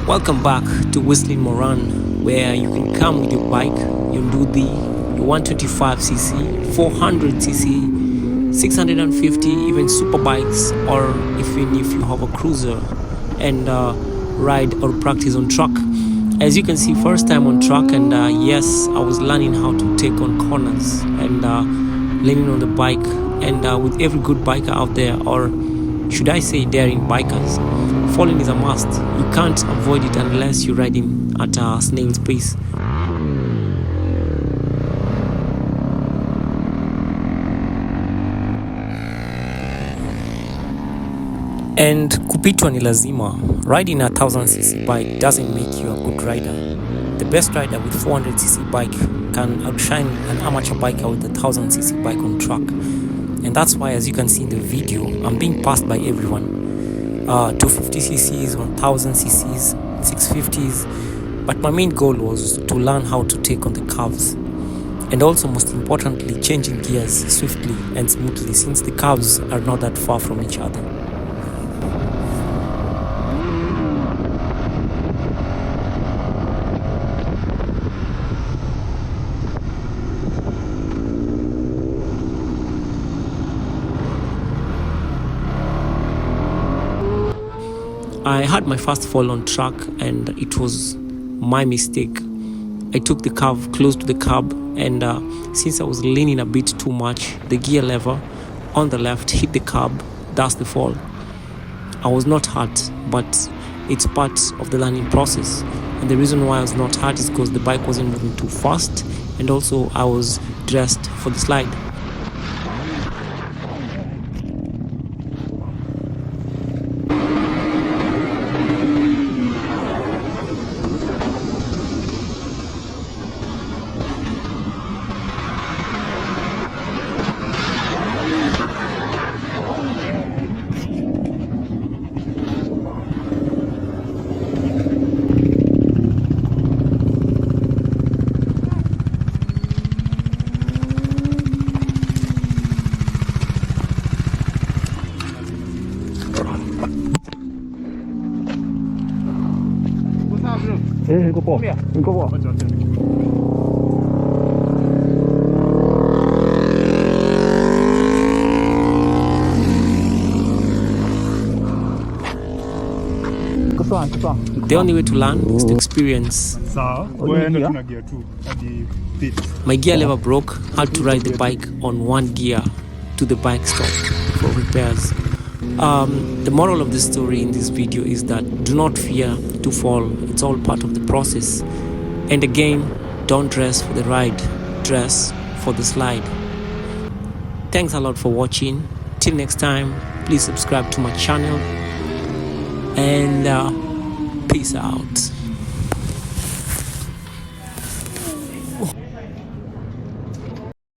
Welcome back to Whistling Moran, where you can come with your bike, you do the 125cc, 400cc, 650, even super bikes, or even if you have a cruiser and ride or practice on truck. As you can see, first time on truck, and yes, I was learning how to take on corners and leaning on the bike, and with every good biker out there, or should I say daring bikers, falling is a must. You can't avoid it unless you're riding at a snail's pace. And kupitwa ni lazima. Riding a 1000cc bike doesn't make you a good rider. The best rider with 400cc bike can outshine an amateur biker with a 1000cc bike on track. And that's why, as you can see in the video, I'm being passed by everyone. 250cc's, 1000cc's, 650s. But my main goal was to learn how to take on the curves. And also, most importantly, changing gears swiftly and smoothly, since the curves are not that far from each other. I had my first fall on track, and it was my mistake. I took the curve close to the curb, and since I was leaning a bit too much, the gear lever on the left hit the curb. That's the fall. I was not hurt, but it's part of the learning process. And the reason why I was not hurt is because the bike wasn't moving too fast, and also I was dressed for the slide. Niko poa. Niko poa. The only way to learn is to experience. My gear lever broke, had to ride the bike on one gear to the bike stop for repairs. The moral of the story in this video is that do not fear to fall. It's all part of the process. And again, don't dress for the ride, dress for the slide. Thanks a lot for watching. Till next time, please subscribe to my channel, and peace out.